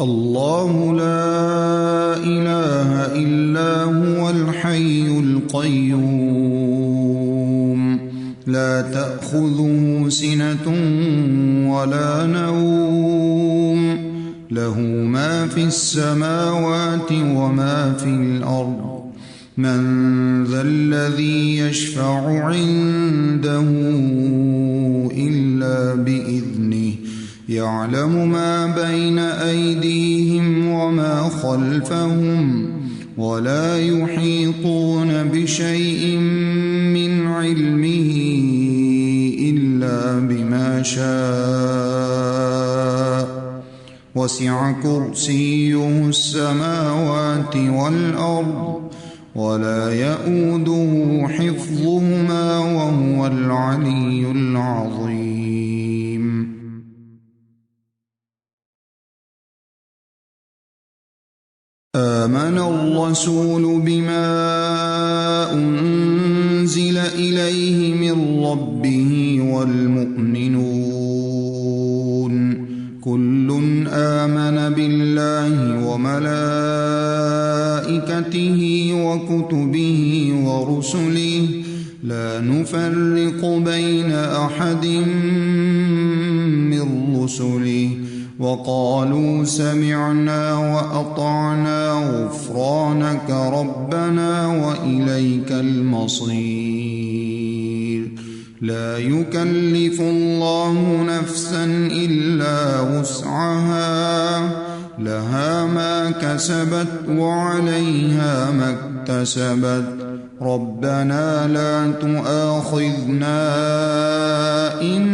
الله لا إله إلا هو الحي القيوم لا تأخذه سنة ولا نوم له ما في السماوات وما في الأرض من ذا الذي يشفع عنده إلا بإذنه يعلم ما بين أيديهم وما خلفهم ولا يحيطون بشيء من علمه إلا بما شاء وسع كرسيه السماوات والأرض ولا يؤوده حفظهما وهو العلي العظيم. آمن الرسول بما أنزل إليه من ربه والمؤمنون كل آمن بالله وملائكته وكتبه ورسله لا نفرق بين أحد من رسله وقالوا سمعنا وأطعنا غفرانك ربنا وإليك المصير. لا يكلف الله نفسا إلا وسعها لها ما كسبت وعليها ما اكتسبت ربنا لا تؤاخذنا إن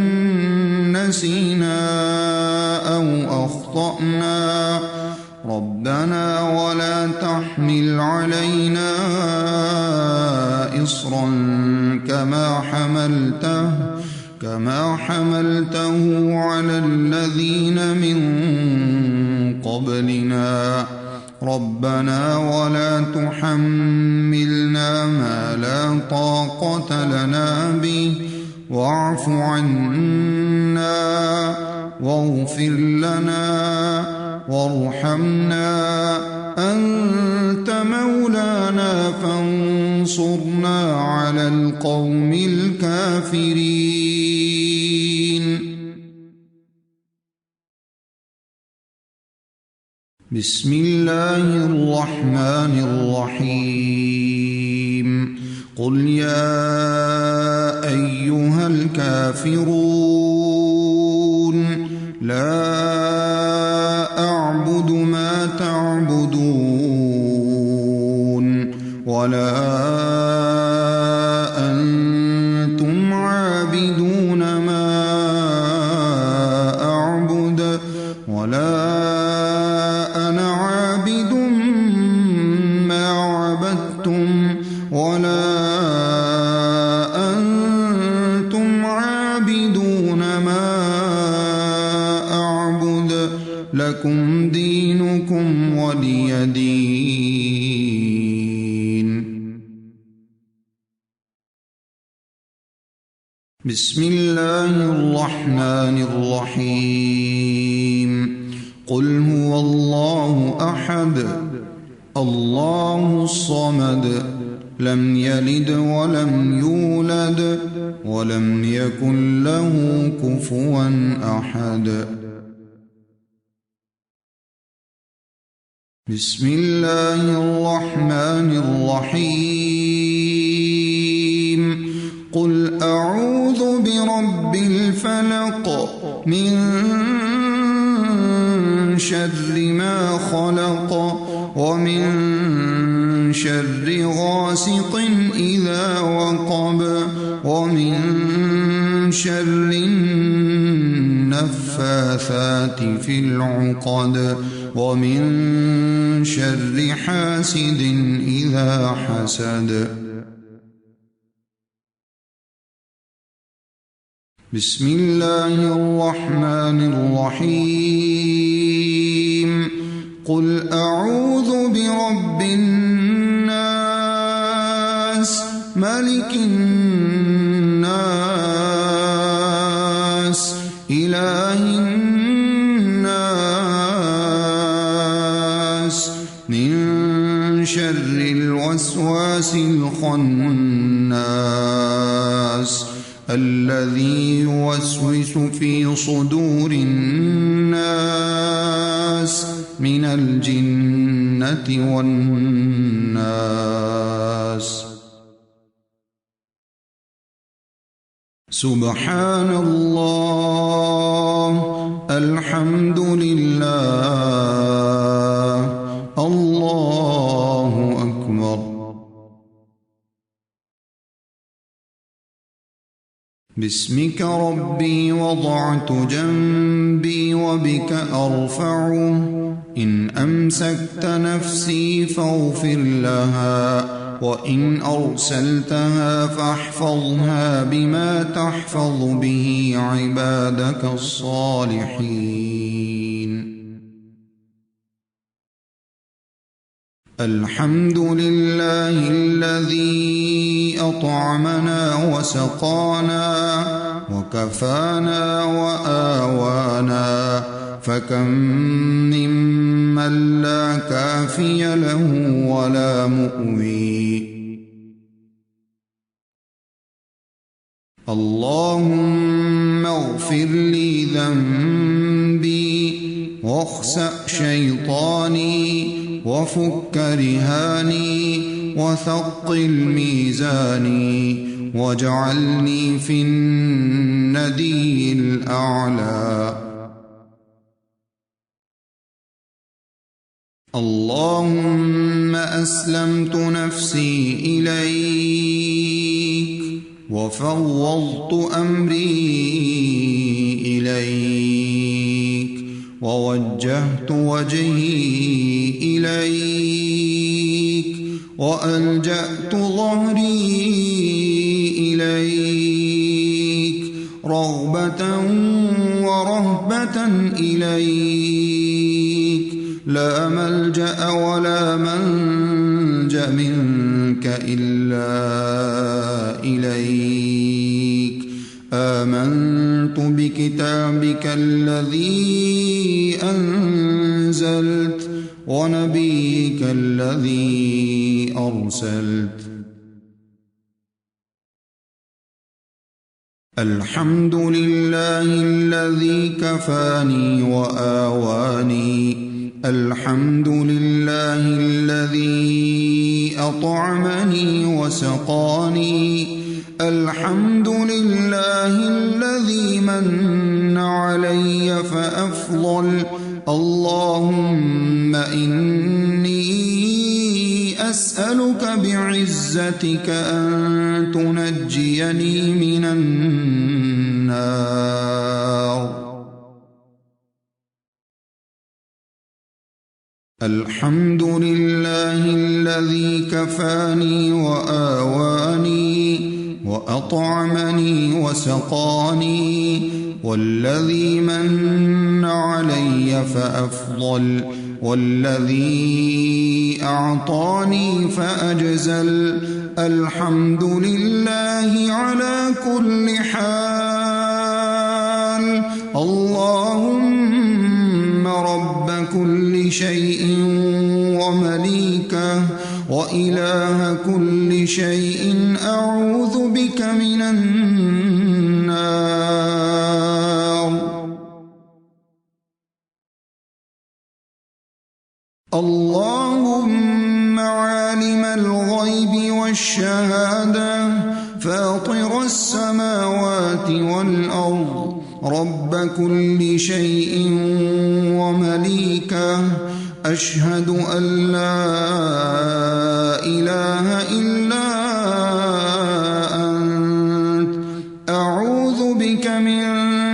نسينا أو أخطأنا ربنا ولا تحمل علينا إصرا كما حملته على الذين من قبلنا ربنا ولا تحملنا ما لا طاقة لنا به واعف عنا واغفر لنا وارحمنا أنت مولانا فانصرنا على القوم الكافرين. بسم الله الرحمن الرحيم قل يا أيها الكافرون لا أعبد ما تعبدون ولا أنتم عابدون ما أعبد ولا أنا عابد ما عبدتم ولا أنتم عابدون ما أعبد لكم دينكم ولي دين. بسم الله الرحمن الرحيم قل هو الله أحد الله الصمد لم يلد ولم يولد ولم يكن له كفوا أحد. بسم الله الرحمن الرحيم قل أعوذ برب الفلق من شر ما خلق ومن شر غاسق إذا وقب ومن شر النفاثات في العقد ومن شر حاسد إذا حسد. بسم الله الرحمن الرحيم قل أعوذ برب الناس ملك الناس إله الناس شر الوسواس الخناس الذي يوسوس في صدور الناس من الجنة والناس. سبحان الله، الحمد لله، الله أكبر. باسمك ربي وضعت جنبي وبك أرفعه، إن أمسكت نفسي فاغفر لها، وإن أرسلتها فاحفظها بما تحفظ به عبادك الصالحين. الحمد لله الذي أطعمنا وسقانا وكفانا وآوانا، فكم ممن لا كافي له ولا مؤوي. اللهم اغفر لي ذنبي واخسأ شيطاني وفك رهاني وثقل ميزاني واجعلني في الندي الأعلى. اللهم أسلمت نفسي إليك وفوضت أمري إليك ووجهت وجهي إليك وألجأت ظهري إليك رغبة ورهبة إليك، لا ملجأ ولا منجأ منك إلا إليك. آمنت بكتابك الذي أنزلت ونبيك الذي أرسلت. الحمد لله الذي كفاني وآواني، الحمد لله الذي أطعمني وسقاني، الحمد لله الذي من علي فأفضل. اللهم إني أسألك بعزتك أن تنجيني من النار. الحمد لله الذي كفاني وآواني وأطعمني وسقاني، والذي من علي فأفضل، والذي أعطاني فأجزل. الحمد لله على كل حال. اللهم رب كل شيء ومليكه وإله كل شيء، أعوذ بك من النار. اللهم عالم الغيب والشهادة، فاطر السماوات والأرض، رب كل شيء ومليكه، أشهد أن لا إله إلا أنت، أعوذ بك من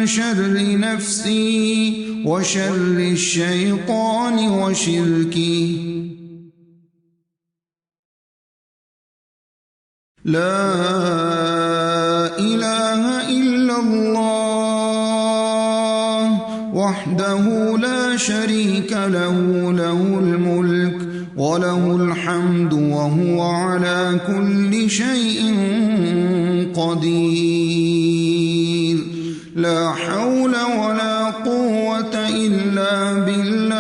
شر نفسي وشر الشيطان وشركه. لا إله إلا الله وحده لا شريك له، له الملك وله الحمد وهو على كل شيء قدير. لا حول ولا قوة إلا بالله.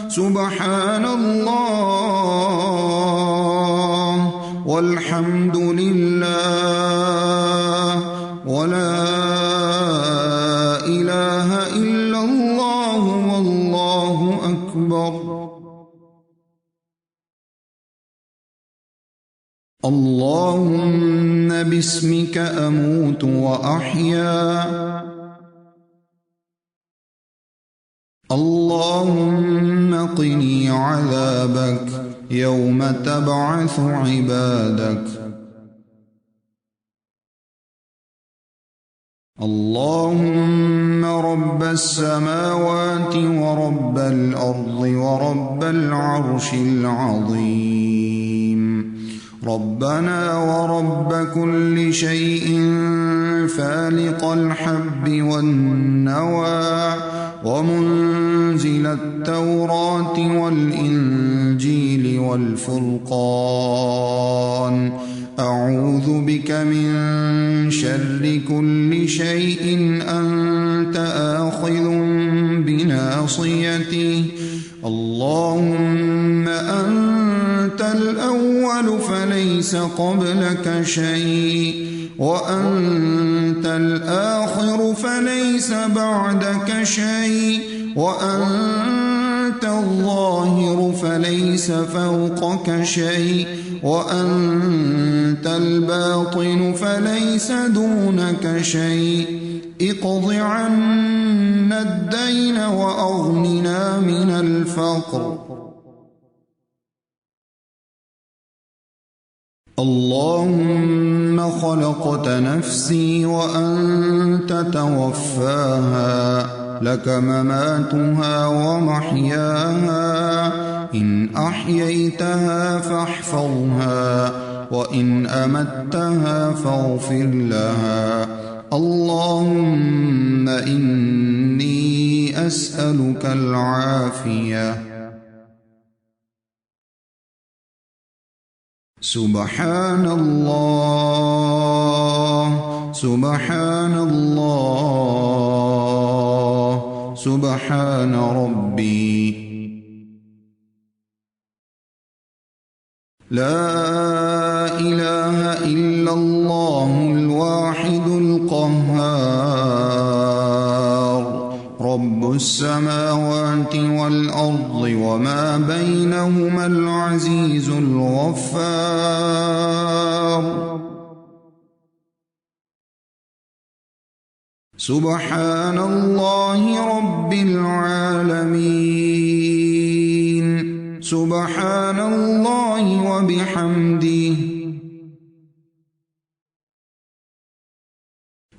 سبحان الله والحمد لله ولا إله إلا الله والله أكبر. اللهم باسمك أموت وأحيا. اللهم قني عذابك يوم تبعث عبادك. اللهم رب السماوات ورب الأرض ورب العرش العظيم، ربنا ورب كل شيء فالق الحب والنوى ومنزل التوراة والإنجيل والفرقان، أعوذ بك من شر كل شيء أنت آخذ بناصيته. اللهم أنت الأول فليس قبلك شيء، وأنت الآخر فليس بعدك شيء، وأنت الظاهر فليس فوقك شيء، وأنت الباطن فليس دونك شيء. اقض عنا الدين وأغننا من الفقر. اللهم خلقت نفسي وأنت توفاها، لك مماتها ومحياها، إن أحييتها فاحفظها، وإن أمتها فاغفر لها. اللهم إني أسألك العافية. سبحان الله سبحان الله سبحان ربي. لا إله إلا الله الواحد القهار، رب السماوات والأرض وما بينهما العزيز الغفار. سبحان الله رب العالمين، سبحان الله وبحمده.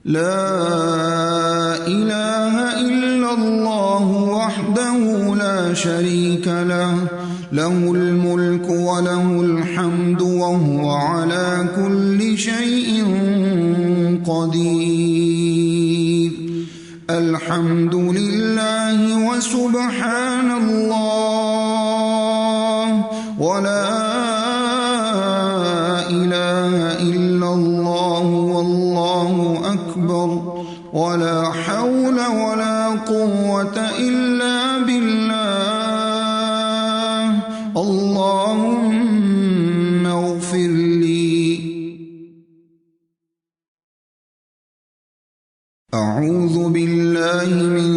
لا إله إلا الله وحده لا شريك له، له الملك وله الحمد وهو على كل شيء قدير. الحمد لله وسبحان الله ولا إله إلا الله والله أكبر، ولا حول ولا قوة إلا بالله. اللهم اغفر لي. أعوذ بالله من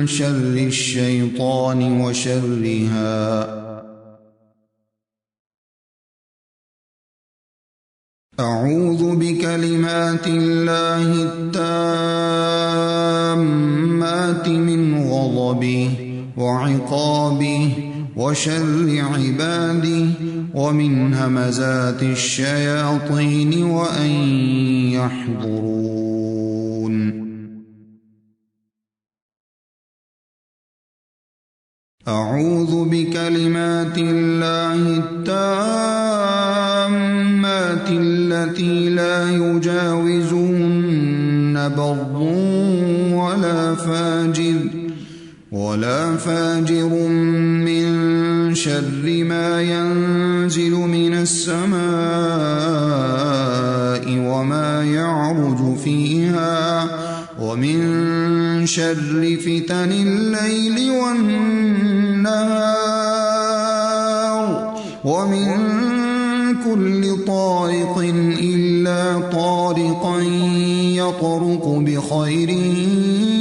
شر الشيطان وشرها. أعوذ بكلمات الله التامات من غضبه وعقابه وشر عباده ومن همزات الشياطين وأن يحضرون. أعوذ بكلمات الله التامات التي لا يجاوزهن بر ولا فاجر من شر ما ينزل من السماء وما يعرج فيها، ومن شر فتن الليل والنهار، ومن كل طارق إلا طارقا يطرق بخير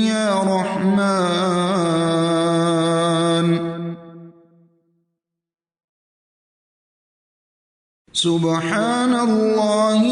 يا رحمن سبحان الله